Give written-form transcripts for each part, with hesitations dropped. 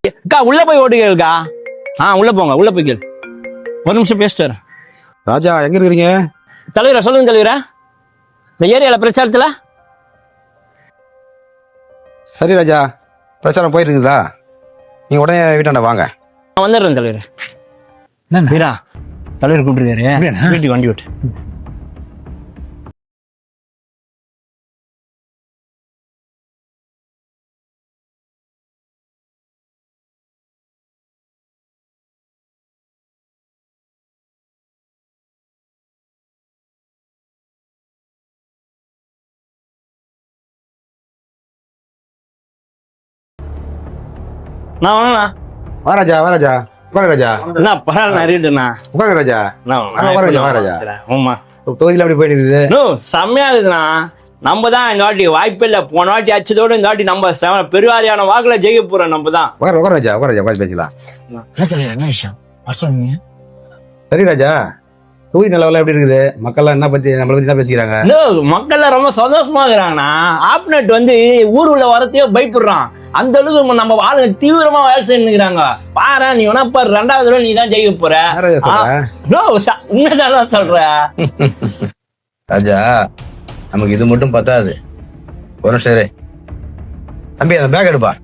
அக்கா உள்ள போய் ஓட்டு கேளுக்கா. உள்ள போங்க, உள்ள போய் கேளு. ஒரு நிமிஷம் பேசிட்டு வரேன். ராஜா எங்க இருக்கிறீங்க? தலைவரா சொல்லுங்க தலைவரா. இந்த ஏரியால பிரச்சாரத்துல சரி ராஜா, பிரச்சாரம் போயிட்டு இருக்குதா? நீங்க உடனே வீட்டாண்ட வாங்க. நான் வந்துடுறேன் தலைவர். வீரா தலைவர் கூப்பிட்டுருக்காரு, வீட்டுக்கு வண்டி விட்டு. நான் வாங்கண்ணா. வா ராஜா, வா ராஜா, உட்காரு ராஜா. என்ன பரவாயில்ல நிறையண்ணா. உட்காரு ராஜா. வா ராஜா, வா ராஜா. ஆமா தொகுதியில் அப்படி போயிட்டு இருக்குது. செம்மையா இருக்குதுண்ணா. நம்ம தான் இந்த வாட்டி வாய்ப்பே இல்லை. போன வாட்டி அச்சதோடு இந்த வாட்டி நம்ம பெருவாரியான வாக்குல ஜெயிக்க போறோம். நம்ம தான். உட்காரு ராஜா, உட்காரு ராஜா, பேசிக்கலாம். என்ன விஷயம்? சரி ராஜா, தொகுதி நிலவரம் எப்படி இருக்குது? மக்கள்லாம் என்ன பத்தி நம்மளை பத்தி தான் பேசிக்கிறாங்க. மக்கள்லாம் ரொம்ப சந்தோஷமா இருக்கிறாங்கண்ணா. ஆப்னெட் வந்து ஊர் உள்ள வரத்தையோ பயப்படுறான். அந்த அளவுக்கு நம்ம ஆளுங்க தீவிரமா வேலை செய்யணுங்கிறாங்க. பாரு நீ உனப்பா 2வது தடவை நீ தான் ஜெயிக்க போற. உண்மைதான் சொல்ற ராஜா. நமக்கு இது மட்டும் பத்தாது. ஒரு சரி தம்பி, அந்த பேக் எடுப்பா.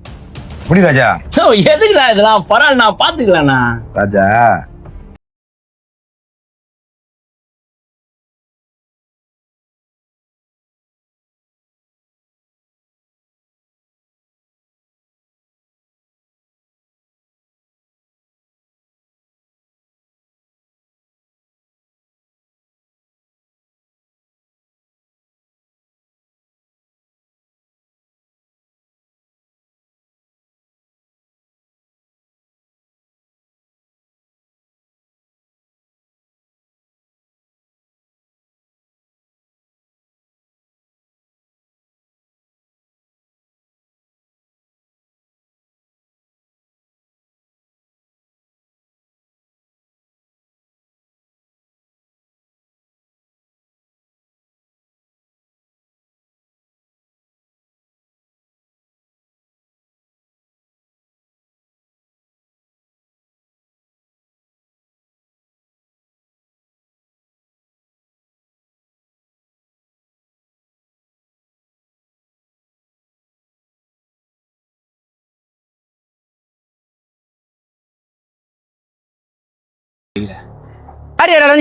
முடி ராஜா. எதுக்குண்ணா இதெல்லாம்? பரவாயில்ல, நான் பாத்துக்கலாண்ணா. ராஜா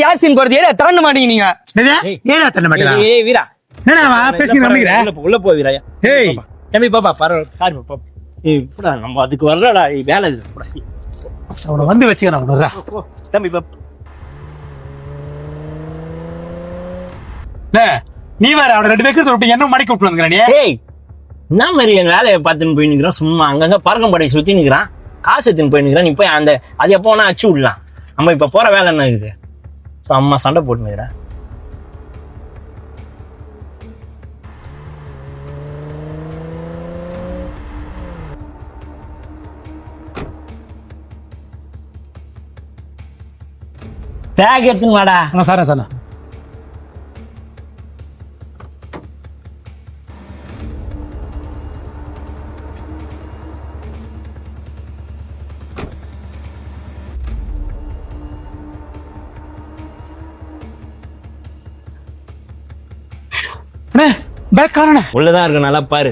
யார் சீன் போறது? ஏடா தரண்ட மாட்டீங்க நீங்க. ஏடா தரண்ட மாட்டீங்க? ஏய் வீரா, என்னடா பேசி நம்பிக்கிறேன். உள்ள போ வீரா. ஏய் தம்பி பாப்பா, பரவாயில்ல, சாரி பாப்பா. ஏய் புடா, நம்ம அதுக்கு வரலடா. வேலை இது புடா. அவனை வந்து வச்சுக்கிறேன். வர்றா தம்பி பாப்பா. நீ வேற அவனை 2 பேருக்கு தொட்டு என்ன மடக்கி விட்டுருங்கிற நீ. ஏய் என்ன மாதிரி என் வேலையை பார்த்துன்னு போய் நிற்கிறான். சும்மா அங்கங்க பறக்கம் படை சுத்தி நிற்கிறான். காசு எடுத்துன்னு போய் நிற்கிறான். நீ போய் அந்த அது எப்போ வேணா அச்சு விடலாம். நம்ம இப்ப போற வேலை என்ன இருக்குது? அம்மா சண்டை போட்டு நிற்கிறேன். பேக் எடுத்துன்னு வாடா. சார் சார் உள்ளதான் இருக்கு, நல்லா பாரு.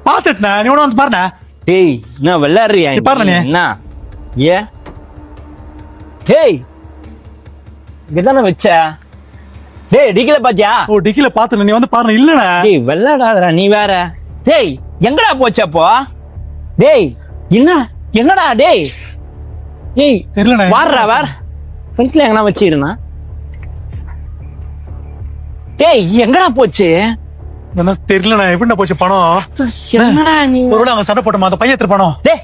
பாத்துட்டா நீ வந்து பாருண்ணா. டேய் என்ன விளையாடுறியா? என்ன ஏ? டேய் இங்கதானே வச்ச. டேய் டிக்கில பாத்தியா? ஓ டிக்கில பாத்து நீ வந்து பாரு. இல்லடா டேய் விளையாடாதடா நீ வேற. டேய் எங்கடா போச்சப்போ? டேய் என்னடா டேய்? டேய் தெரியலண்ணே. வாடுறா வேற ஃப்ரண்ட்ல எங்கனா வச்சிருந்தா. டேய் எங்கடா போச்சு? தெரியலண்ணா. எப்படின்னா போச்சு பணம்? என்னடா நீ? ஒருவேளை அவன் சண்டை போட்டோமா அந்த பையன் எடுத்து பணம். டேய்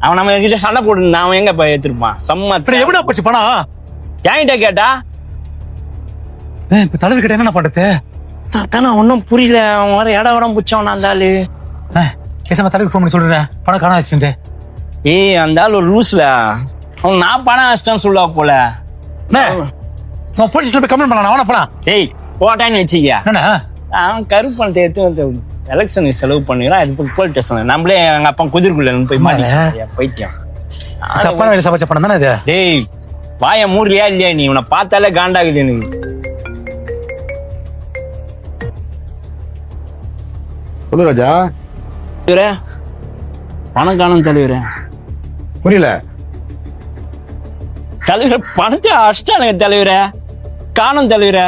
அவன் நம்ம கிட்ட சண்டை போட்டுருந்தான். அவன் எங்க போய் எடுத்துருப்பான்? செம்ம. எப்படின்னா போச்சு பணம்? என்கிட்ட கேட்டா இப்ப தலைவர் கிட்ட என்ன பண்றது? தானே ஒன்னும் புரியல. அவன் வர இடம் புச்சவனா அந்த ஆளு. பேசாம தலைவர் ஃபோன் பண்ணி சொல்றேன் பணம் காணாச்சுட்டு. ஏய் அந்த ஆள் ஒரு லூஸ்ல. அவன் நான் பணம் அஷ்டம் சொல்லுவா போல. போலீஸ் கம்ப்ளைண்ட் பண்ணலாம். அவன போலாம். ஏய் போட்டான்னு வச்சுக்கியா. என்னண்ணா அவன் கருப்பு பணத்தை எடுத்து வந்து எலெக்ஷனுக்கு செலவு பண்ணிக்கிறோம், அது போய் போலீஸ் ஸ்டேஷன் நம்மளே எங்க அப்பா குதிர்குள்ள போய் மாட்டி பைத்தியம். தப்பான வேலை சமைச்ச பணம் தானே இது. டேய் வாய மூடுறியா இல்லையா நீ? உன்னை பார்த்தாலே காண்டாகுது எனக்கு. சொல்லு ராஜா. தலைவரே பணம் காணும் தலைவரே. புரியல தலைவரே, பணத்தை அஷ்டானுங்க தலைவரே, காணும் தலைவரே.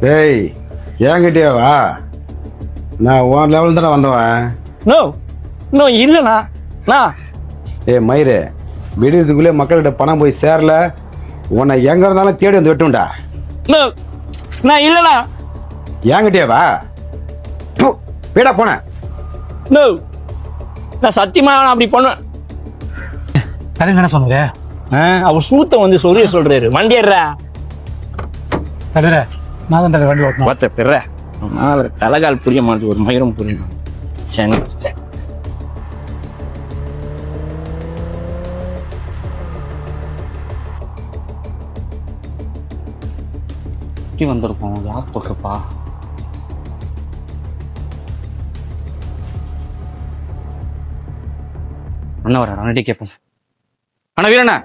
டேய் என்கிட்டயே வா, நான் உன் லெவல் தானே வந்தவன். நோ நோ இல்லைண்ணா. ஏய் மயிறு, விடுறதுக்குள்ளே மக்கள்கிட்ட பணம் போய் சேரல, உன்னை எங்க இருந்தாலும் தேடி வந்து வெட்டும்டா. நோ நான் இல்லைண்ணா. என்கிட்டயே வா. வீடா போனேன். நோ நான் சத்தியமா நான் அப்படி பண்ணுவேன். தலைவர் என்ன சொன்னாரு? அவர் சூத்த வந்து சொல்றாரு. வண்டி ஏறா தலைவரே, நான் தான் தலைவர் வண்டி ஓட்டணும். பார்த்த பெற தலைகால் புரிய மாட்டேது, ஒரு மயிரும் புரியணும். சரி வந்திருக்கோம். யார் போட்டிருப்பா? அண்ணா வர அண்ணாடி கேட்போம். அண்ணா வீரண்ணா.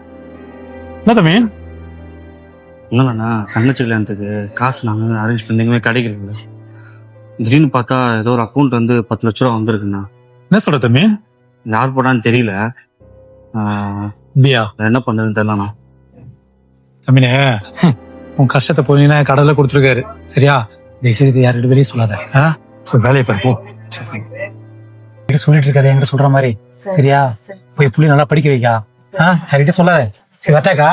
என்ன தம்பி? ஒன்றும்ண்ணா, தங்கச்சி கல்யாணத்துக்கு காசு நாங்கள் அரேஞ்ச் பண்ணி எங்கேயுமே கிடைக்கிறீங்கள. திடீர்னு பார்த்தா ஏதோ ஒரு அக்கௌண்ட் வந்து 10 லட்ச ரூபா வந்திருக்குண்ணா. என்ன சொல்ற தம்பி? யார் போடான்னு தெரியல. இப்படியா? என்ன பண்ணுறதுன்னு தெரியலண்ணா. தம்பினே, உன் கஷ்டத்தை போனீங்கன்னா கடவுள கொடுத்துருக்காரு. சரியா? தயவுசெய்து யார்கிட்ட வெளியே சொல்லாத. வேலையை பாரு போ. சொல்லிட்டு இருக்காது என்கிட்ட சொல்ற மாதிரி. சரியா? போய் புள்ளி நல்லா படிக்க வைக்கா. யார்கிட்ட சொல்லாத. சரி வட்டாக்கா.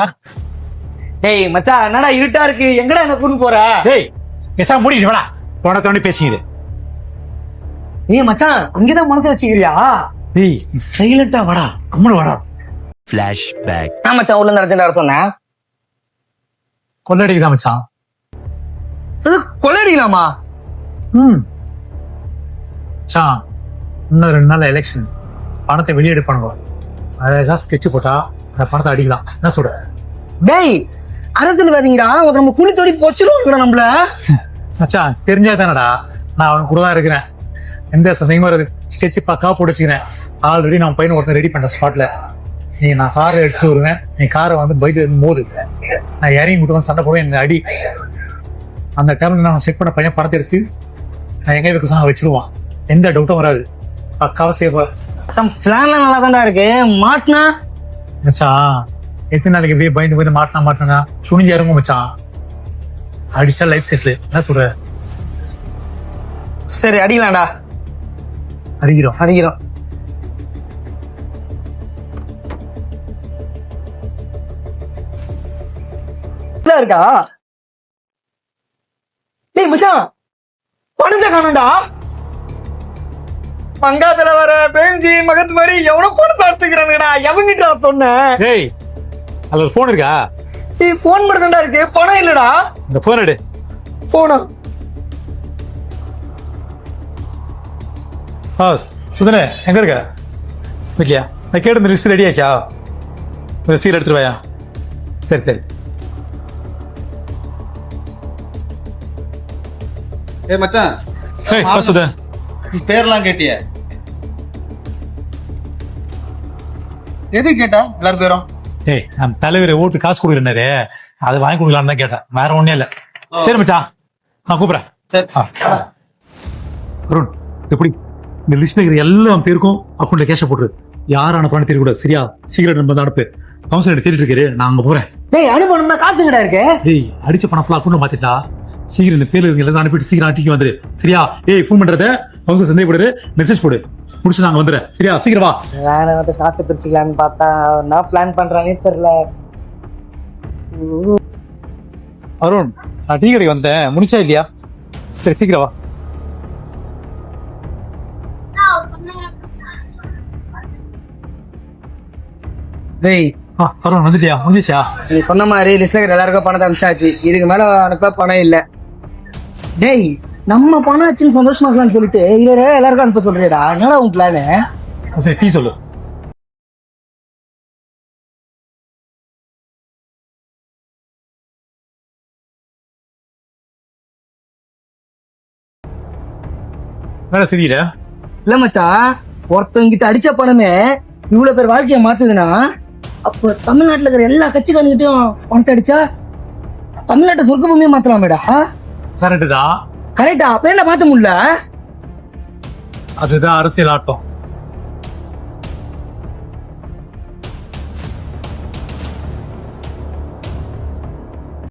டேய் மச்சான், என்னடா இருட்டா இருக்கு, எங்கடா என்ன கூட்டு போற? டேய் பேசாம மூடிட்டு வாடா. போன தோண்டி பேசிக்கிது. ஏய் மச்சான், அங்கதான் மனத்தை வச்சுக்கிறியா? டேய் சைலண்டா வாடா, அம்மனு வாடா. ஃபிளாஷ்பேக். நான் மச்சான் உள்ள இருந்து அர்ஜென்ட் வர சொன்னேன். கொள்ளடிக்குதான் மச்சான். அது கொள்ளையடிக்கலாமா? மச்சான், இன்னும் 2 நாள் எலெக்ஷன். பணத்தை வெளியே எடுப்பானுங்க. அழகா ஸ்கெட்ச் போட்டா அந்த பணத்தை அடிக்கலாம். என்ன சொல்ற? டேய் அரத்துல பாத்தீங்கடா, நம்ம குழி தோடி போச்சிருவோம் நம்மள. மச்சான் தெரிஞ்சா தானடா, நான் அவன் கூட தான் இருக்கிறேன். எந்த சந்தேகமும் ஒரு ஸ்கெட்ச் பக்கா போட்டு வச்சுக்கிறேன். ஆல்ரெடி நான் பையன் ஒருத்தன் ரெடி பண்ண ஸ்பாட்ல. நான் காரை எடுத்து வருவேன், நீ காரை வந்து பைக்கு போது நான் இறங்கி விட்டு சண்டை போடுவேன். என்ன அடி. அந்த டைம்ல நான் செக் பண்ண பையன் பணத்தை எடுத்து நான் எங்க வைக்க சொன்னா வச்சிருவான். எந்த டவுட்டும் வராது. பக்காவா சேவா. பிளான்லாம் நல்லா தான்டா இருக்கு. மாட்டினா மச்சான் எத்தனை நாளைக்கு இப்படியே பயந்து போய் மாட்டினா துணிஞ்சு இறங்கும் மச்சான். அடிச்சா லைஃப் செட்டில். என்ன சொல்ற? சரி அடிக்கலாம்டா. அடிக்கிறோம். இருக்கா? டேய் மச்சான், பணத்தை காணும்டா. பங்காத்துல வர பெஞ்சி மகத்து மாதிரி எவ்வளவு பணத்தை எடுத்துக்கிறானுடா. எவங்கிட்ட சொன்னேன்? டேய் அதுல ஒரு போன் இருக்கா? டேய் போன் மட்டும் இருக்கு, பணம் இல்லடா. இந்த போன் எடு. போனா சுதனே எங்க இருக்க? வீட்லையா? நான் கேட்டு இந்த லிஸ்ட் ரெடி ஆச்சா? சீல் எடுத்துட்டு வாயா. சரி. ஏய் மச்சான், சுதன் பேர்லாம் கேட்டிய? எது கேட்டா எல்லாரும் பேரும்? நம்ம தலைவர் ஓட்டு காசு கொடுக்குறாரு, அதை வாங்கி கொடுக்கலான்னு தான் கேட்டேன். வேற ஒண்ணும் இல்ல. சரி மச்சான், நான் கூப்பிடுறேன். சரி அருண், எப்படி இந்த லிஸ்ட்ல இருக்கிற எல்லா பேருக்கும் அக்கௌண்ட்ல கேஷ போட்டுரு. யாரும் அனுப்பானு தெரியக்கூடாது. சரியா? சீக்கிரம் நம்ம வந்து அனுப்பு. கவுன்சிலர் தேடிட்டு இருக்காரு, நான் அங்க போறேன். டேய் அனுப்பணும்னா காசுங்கடா இருக்கு. டேய் அடிச்ச பணம் ஃபுல்லா அக்கௌண்ட்ல மாத்திட்டா. சீக்கிரம் இந்த பேர்ல இருக்க எல்லாரும் அனுப்பிட்டு சீக்கிரம் ஆட்டிக்கு வந்துரு. சரியா? ஃபோன் பண்றத கவுன்சிலர் சந்தேகப்படுற மெசேஜ் போடு. முடிச்சு நாங்க வந்துடுறேன். சரியா? சீக்கிரம் வா. வேற வந்து காசு பிரிச்சுக்கலான்னு பார்த்தா நான் பிளான் பண்றானே தெரியல. அருண், நான் டீ கடைக்கு வந்தேன். முடிச்சா இல்லையா? சரி சீக்கிரம் வா. டேய் அருண் வந்துட்டியா? முடிஞ்சிச்சா? நீ சொன்ன மாதிரி லிஸ்ட்ல இருக்கிற எல்லாருக்கும் பணத்தை அனுப்பிச்சாச்சு. இதுக்கு மேல அனுப்ப பணம் இல்ல. டேய் நம்ம பணம் ஆச்சுன்னு சந்தோஷமா இருக்கலாம்னு சொல்லிட்டு இதுல எல்லாருக்கும் அனுப்ப சொல்றியடா. என்னடா உன் பிளானு? சரி டீ சொல்லு. வேற தெரியல. இல்ல மச்சான், ஒருத்தவங்கிட்ட அடிச்ச பணமே இவ்வளவு பேர் வாழ்க்கைய மாத்துதுன்னா அப்ப தமிழ்நாட்டுல இருக்கிற எல்லா கட்சிக்காரங்கிட்டையும் பணத்தை அடிச்சா தமிழ்நாட்டை சொர்க்க பூமியை மாத்தலாமேடா. கரெக்டு தான். கரெக்டா? அப்ப என்ன மாத்த முடியல? அதுதான் அரசியல் ஆட்டம்.